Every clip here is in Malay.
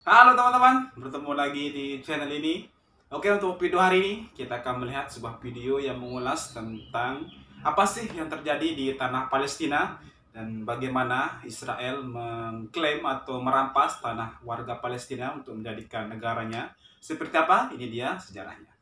Halo teman-teman, bertemu lagi di channel ini. Oke, untuk video hari ini kita akan melihat sebuah video yang mengulas tentang apa sih yang terjadi di tanah Palestina dan bagaimana Israel mengklaim atau merampas tanah warga Palestina untuk menjadikan negaranya. Seperti apa? Ini dia sejarahnya.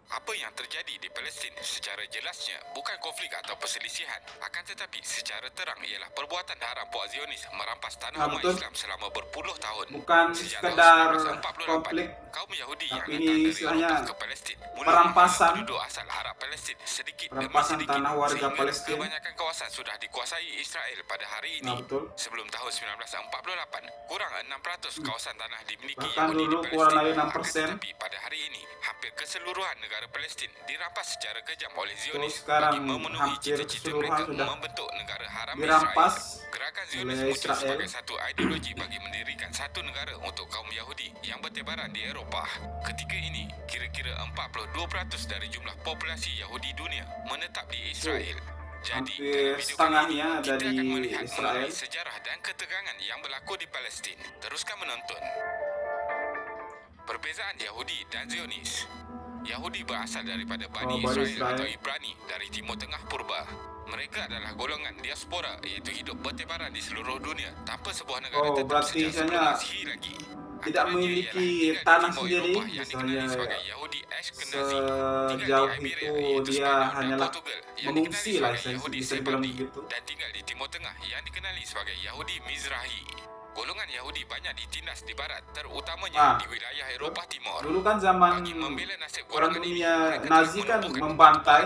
Apa yang terjadi di Palestin secara jelasnya bukan konflik atau perselisihan, akan tetapi secara terang ialah perbuatan haram puak Zionis merampas tanah umat Islam selama berpuluh tahun. Bukan Sejak sekedar tahun 1948, konflik, kaum Yahudi yang tapi datang ini dari istilahnya Eropah ke Palestin mula perampasan penduduk asal Arab Palestin sedikit demi perampasan sedikit, tanah warga sehingga Palestina. kebanyakan kawasan sudah dikuasai Israel pada hari ini. Betul. Sebelum tahun 1948, kurang 6% kawasan tanah dimiliki Bahkan Yahudi di dulu kurang Palestin. dari Akan 6%. tetapi pada hari ini, hampir keseluruhan negara Palestin dirampas secara kejam oleh Zionis Sekarang bagi memenuhi hampir cita-cita keseluruhan mereka sudah membentuk negara haram dirampas Israel. Gerakan Zionis oleh muncul Israel sebagai satu ideologi bagi mendirikan satu negara untuk kaum Yahudi yang bertebaran di Eropah. Ketika ini, kira-kira 42% dari jumlah populasi Yahudi dunia menetap di Israel. Jadi, hampir dalam video kali ini, setengahnya kita dari akan melihat Israel. mengenai sejarah dan ketegangan yang berlaku di Palestin. Teruskan menonton. Perbezaan Yahudi dan Zionis. Yahudi berasal daripada Bani Israel atau Ibrani dari Timur Tengah purba. Mereka adalah golongan diaspora, iaitu hidup bertebaran di seluruh dunia tanpa sebuah negara tetap sejak sebelum Masihi lagi. Tidak memiliki tanah sendiri, misalnya sejauh itu dia hanyalah mengungsi lah, bisa dibilang begitu. Dan tinggal di Timur Tengah yang dikenali sebagai Yahudi Mizrahi. Golongan Yahudi banyak ditindas di barat, terutamanya di wilayah Eropah Timur. Dulu kan zaman Perang Dunia Nazi kan membantai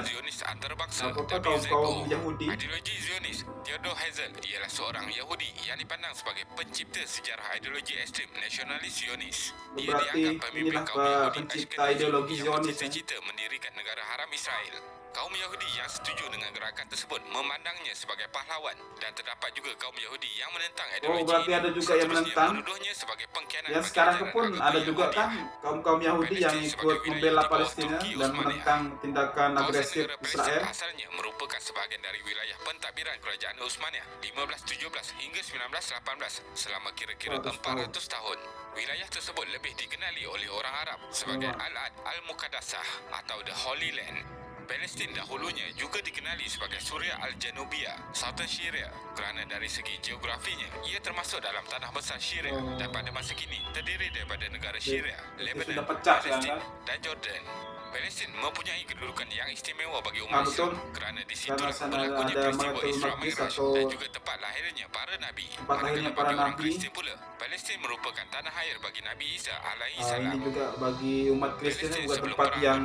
kaum Yahudi. Ideologi Zionis, Theodor Herzl ialah seorang Yahudi yang dipandang sebagai pencipta sejarah ideologi ekstrim nasionalis Zionis. Dia dianggap pemimpin kaum Yahudi Ashkenazi yang bercita-cita mendirikan negara haram Israel. Kaum Yahudi yang setuju dengan gerakan tersebut memandangnya sebagai pahlawan, dan terdapat juga kaum Yahudi yang menentang ideologi berarti ada juga yang menentang. Menuduhnya sebagai pengkhianat. Ya sekarang pun ada juga kan kaum Yahudi yang ikut membela Palestina dan menentang tindakan agresif Israel. Asalnya merupakan sebahagian dari wilayah pentadbiran Kerajaan Utsmaniyah 1517 hingga 1918 selama kira-kira 400 tahun. Wilayah tersebut lebih dikenali oleh orang Arab sebagai Al-Ad Al-Muqaddasah atau The Holy Land. Palestin dahulunya juga dikenali sebagai Suria Al-Janubiyah, Southern Syria, kerana dari segi geografinya ia termasuk dalam tanah besar Syria dan pada masa kini terdiri daripada negara Syria, Lebanon, Palestin dan Jordan. Palestin mempunyai kedudukan yang istimewa bagi umat Islam kerana di situlah berlakunya peristiwa Isra Mi'raj dan juga tempat lahirnya para nabi. Manakala bagi orang Kristian pula, Palestin merupakan tanah air bagi Nabi Isa alaihi salam. Ini juga bagi umat Kristen juga tempat yang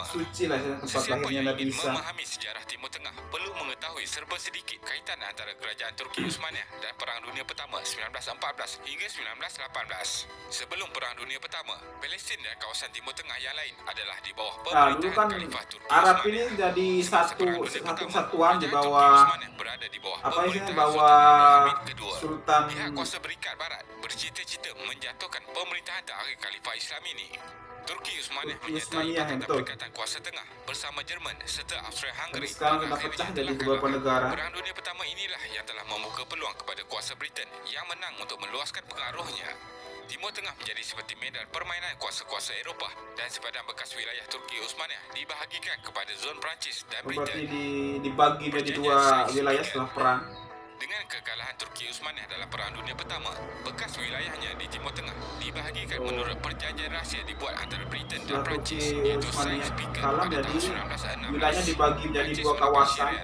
suci lah, tempat lahirnya Nabi Isa. Memahami sejarah Timur Tengah perlu mengetahui serba sedikit kaitan antara kerajaan Turki Utsmaniyah dan Perang Dunia Pertama 1914 hingga 1918. Sebelum Perang Dunia Pertama, Palestin dan kawasan Timur Tengah yang lain adalah di bawah dulu kan Arab ini jadi satu kesatuan di bawah apa istilahnya, bawah Sultan. Pihak kuasa berikat Barat bercita-cita menjatuhkan pemerintahan terakhir Khalifah Islam ini. Turki Utsmaniyah menyertai Pakatan Perikatan Kuasa Tengah bersama Jerman serta Austria-Hungary. Sekarang sudah pecah jadi beberapa negara. Perang Dunia Pertama inilah yang telah membuka peluang kepada kuasa Britain yang menang untuk meluaskan pengaruhnya. Timur Tengah menjadi seperti medan permainan kuasa-kuasa Eropah, dan sepadan bekas wilayah Turki Utsmaniyah dibahagikan kepada zon Perancis dan Britain. Berarti dibagi menjadi dua wilayah setelah perang. Dengan kekalahan Turki Utsmaniyah dalam Perang Dunia Pertama, bekas wilayahnya di Timur Tengah dibahagikan menurut perjanjian rahsia dibuat antara Britain dan Perancis, iaitu Sykes Picot pada tahun 1916. Wilayahnya dibagi menjadi dua kawasan.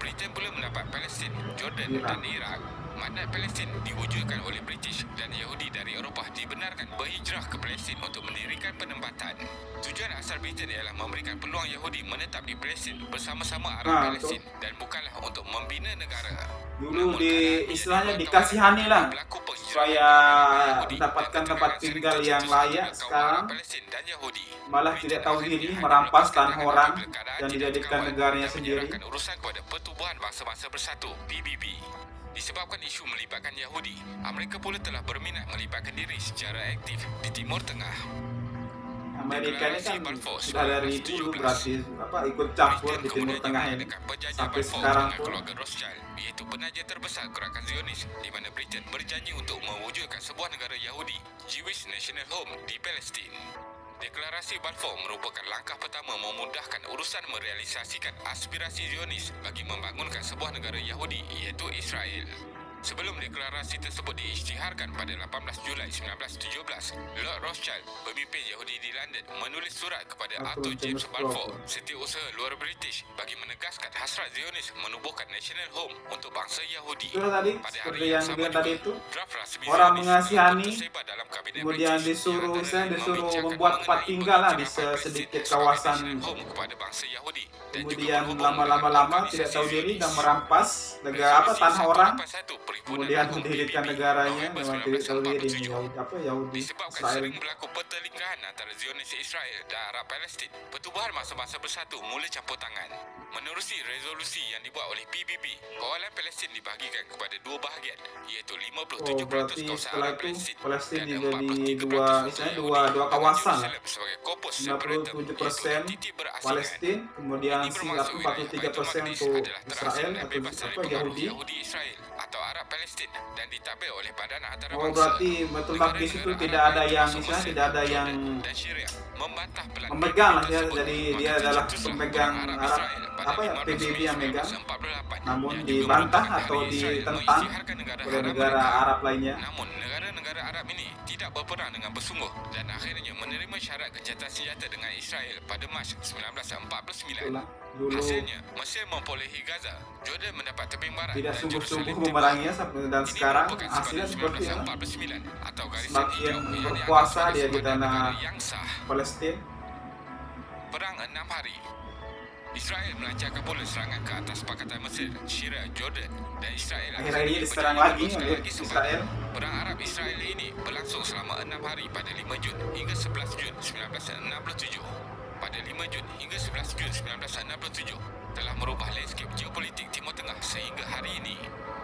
Britain pula mendapat Palestin, Jordan dan Iraq. Mandat Palestin diwujudkan oleh British dan Yahudi dari Eropah dibenarkan berhijrah ke Palestin untuk mendirikan penempatan. Tujuan asal Britain ialah memberikan peluang Yahudi menetap di Palestin bersama-sama Arab Palestin dan bukanlah untuk membina negara. Dulu istilahnya dikasihani lah supaya mendapatkan tempat tinggal yang layak. Sekarang malah tidak tahu diri, merampas tanah orang dan dijadikan negaranya sendiri. Urusan kepada Pertubuhan Bangsa-Bangsa Bersatu (PBB). Disebabkan isu melibatkan Yahudi, Amerika pula telah berminat melibatkan diri secara aktif di Timur Tengah. Amerika ini kan sudah dari dulu berarti ikut campur di Timur Tengah ini sampai sekarang pun. Keluarga Rothschild, iaitu penaja terbesar gerakan Zionis, di mana Britain berjanji untuk mewujudkan sebuah negara Yahudi, Jewish National Home di Palestin. Deklarasi Balfour merupakan langkah pertama memudahkan urusan merealisasikan aspirasi Zionis bagi membangunkan sebuah negara Yahudi, iaitu Israel. Sebelum deklarasi tersebut diisytiharkan pada 18 Julai 1917, Lord Rothschild, pemimpin Yahudi di London, menulis surat kepada Arthur James Balfour, setiausaha luar British, bagi menegaskan hasrat Zionis menubuhkan National Home untuk bangsa Yahudi. Itulah tadi, Pada seperti hari yang sama dia tadi juga, itu, draft rasmi orang Zionis mengasihani, tersebar dalam kabinet kemudian British, disuruh yang disuruh antara lain membuat tempat mengenai tinggal lah di pengiktirafan sedikit Palestin sebagai kawasan. National Home kepada bangsa Yahudi, dan juga Kemudian berhubung dengan lama-lama tidak tahu organisasi diri dan Zionis. merampas negara tanah orang, 181 kemudian mendirikan negaranya November memang tidak tahu diri 1947. Yahudi Disebabkan Israel. sering berlaku pertelingkahan antara Zionis Israel dan Arab Palestin, pertubuhan masa-masa bersatu mula campur tangan. Menerusi resolusi yang dibuat oleh PBB, kawalan Palestin dibahagikan kepada dua bahagian, iaitu 57% Berarti kawasan setelah Arab itu Palestin Palestin dan jadi 43% dua untuk kawasan lah. Yerusalem sebagai corpus separatum, 97% iaitu entiti berasingan. Palestin, kemudian Ini bermaksud wilayah 43% Baitul Maqdis untuk adalah terasing Israel dan atau bebas dari pengaruh Yahudi. Yahudi Israel atau Arab Palestin dan ditabir oleh badan antarabangsa. Oh, berarti Baitul Maqdis itu tidak ada yang tidak ada yang dan Syria membantah pelan memegang lah ya, tersebut. jadi Maka dia adalah tercetuslah pemegang Perang Arab Arab Israel pada 15 PBB Mei yang megang, 1948, namun yang juga dibantah merupakan atau hari Israel ditentang mengisytiharkan negara oleh haram negara mereka. Arab lainnya. Namun negara-negara Arab ini tidak berperang dengan bersungguh dan akhirnya menerima syarat gencatan senjata dengan Israel pada Mac 1949. Itulah dulu Hasilnya, Mesir memperolehi Gaza, Jordan mendapat tebing barat tidak dan sungguh-sungguh Jerusalem memeranginya dan ini sekarang merupakan hasilnya sepadan seperti ini. 1949 atau garisan Semakin hijau yang dianggap berkuasa sebagai dia di sepadan tanah negara yang sah. Palestin. Perang 6 hari. Israel melancarkan pula serangan ke atas Pakatan Mesir, Syria, Jordan dan Israel Akhir-akhir ini diserang berjaya lagi meneruskan oleh lagi sembah. Israel. Perang Arab Israel ini berlangsung selama 6 hari pada 5 Jun hingga 11 Jun 1967. Pada 5 Jun hingga 11 Jun 1967 telah merubah landscape geopolitik Timur Tengah sehingga hari ini.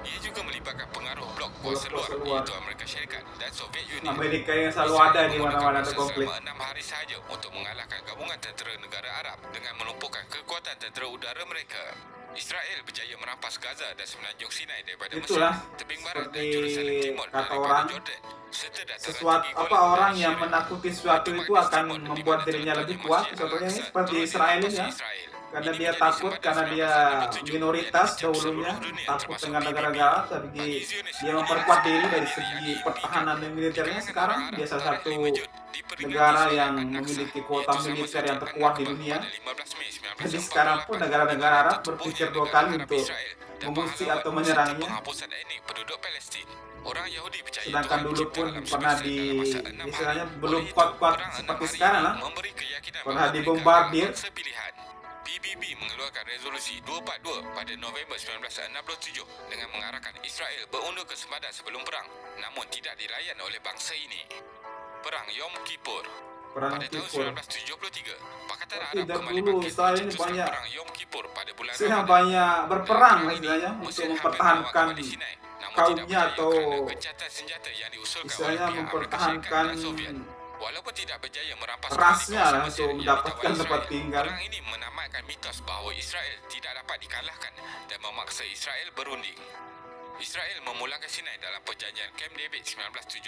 Ia juga melibatkan pengaruh blok kuasa luar, iaitu Amerika Syarikat dan Soviet Union. Amerika yang selalu ada di mana-mana ada konflik. Selama 6 hari sahaja untuk mengalahkan gabungan tentera negara Arab dengan melumpuhkan kekuatan tentera udara mereka. Israel berjaya merampas Gaza dan semenanjung Sinai daripada Itulah Mesir, tebing barat dan seperti Jerusalem Timur kata daripada orang, Jordan, serta dataran sesuatu tinggi apa Golan orang dari yang Syria. menakuti sesuatu itu akan membuat dirinya lebih kuat. Contohnya ini seperti Israel ini ya, karena dia takut, karena dia minoritas dahulunya, takut dengan negara-negara, tapi dia memperkuat diri dari segi pertahanan dan militernya. Sekarang dia salah satu negara yang memiliki kuota militer yang terkuat di dunia. Jadi sekarang pun negara-negara Arab berpikir dua kali untuk mengusir atau menyerangnya. Sedangkan dulu pun pernah istilahnya belum kuat-kuat seperti sekarang lah, pernah dibombardir. PBB mengeluarkan resolusi 242 pada November 1967 dengan mengarahkan Israel berundur ke sempadan sebelum perang, namun tidak dilayan oleh bangsa ini. Perang Yom Kippur. Pada tahun 1973, Pakatan Arab kembali dulu bangkit Israel ini mencetuskan banyak perang Yom Kippur pada bulan sudah Ramadan. banyak berperang Perang istilahnya ini, untuk Mesir hampir mempertahankan melawat Palestina, namun kaumnya tidak berjaya atau kerana gencatan senjata yang diusulkan oleh istilahnya pihak Amerika Syarikat mempertahankan dan Soviet. Walaupun tidak berjaya merampas rasnya kawasan lah Mesir untuk yang mendapatkan ditawar tempat Israel, tinggal. perang ini menamatkan mitos bahawa Israel tidak dapat dikalahkan dan memaksa Israel berunding. Israel memulangkan Sinai dalam perjanjian Camp David 1978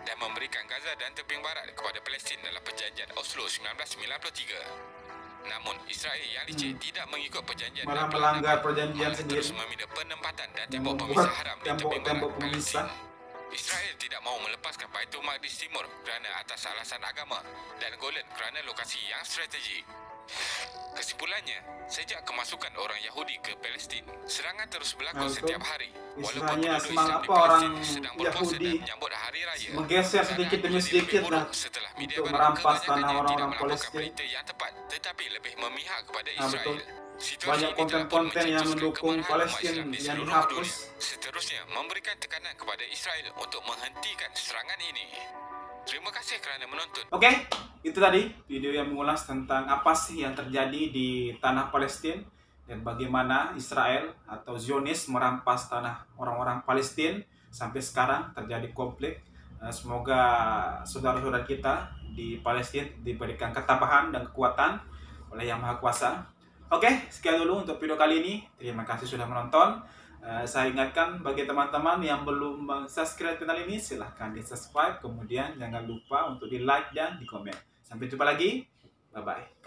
dan memberikan Gaza dan tebing barat kepada Palestin dalam perjanjian Oslo 1993. Namun Israel yang licik tidak mengikut perjanjian malah dan melanggar malah perjanjian terus sendiri, meminta penempatan dan tembok membuat pemisah haram di tebing barat tembok-tembok Palestin. pemisah. Israel tidak mahu melepaskan Baitul Maqdis Timur kerana atas alasan agama dan Golan kerana lokasi yang strategik. Kesimpulannya, sejak kemasukan orang Yahudi ke Palestin, serangan terus berlaku setiap hari. Walaupun istilahnya penduduk semangat Islam di apa orang Palestin sedang berpuasa dan Yahudi menyambut hari raya. menggeser sedikit demi sedikit lah Setelah media untuk barat merampas kebanyakannya tanah tidak orang-orang melaporkan Palestin. berita yang tepat, tetapi lebih memihak kepada Nah, Israel. betul. Situasi Banyak ini telah pun konten-konten yang mencetuskan mendukung kemarahan umat Palestin Islam di yang seluruh dihapus. dunia. Seterusnya, memberikan tekanan kepada Israel untuk menghentikan serangan ini. Terima kasih kerana menonton. Oke, itu tadi video yang mengulas tentang apa sih yang terjadi di tanah Palestina dan bagaimana Israel atau Zionis merampas tanah orang-orang Palestina sampai sekarang terjadi konflik. Semoga saudara-saudara kita di Palestina diberikan ketabahan dan kekuatan oleh Yang Maha Kuasa. Oke, sekian dulu untuk video kali ini. Terima kasih sudah menonton. Saya ingatkan bagi teman-teman yang belum subscribe channel ini, silahkan di subscribe. Kemudian jangan lupa untuk di like dan di komen. Sampai jumpa lagi. Bye-bye.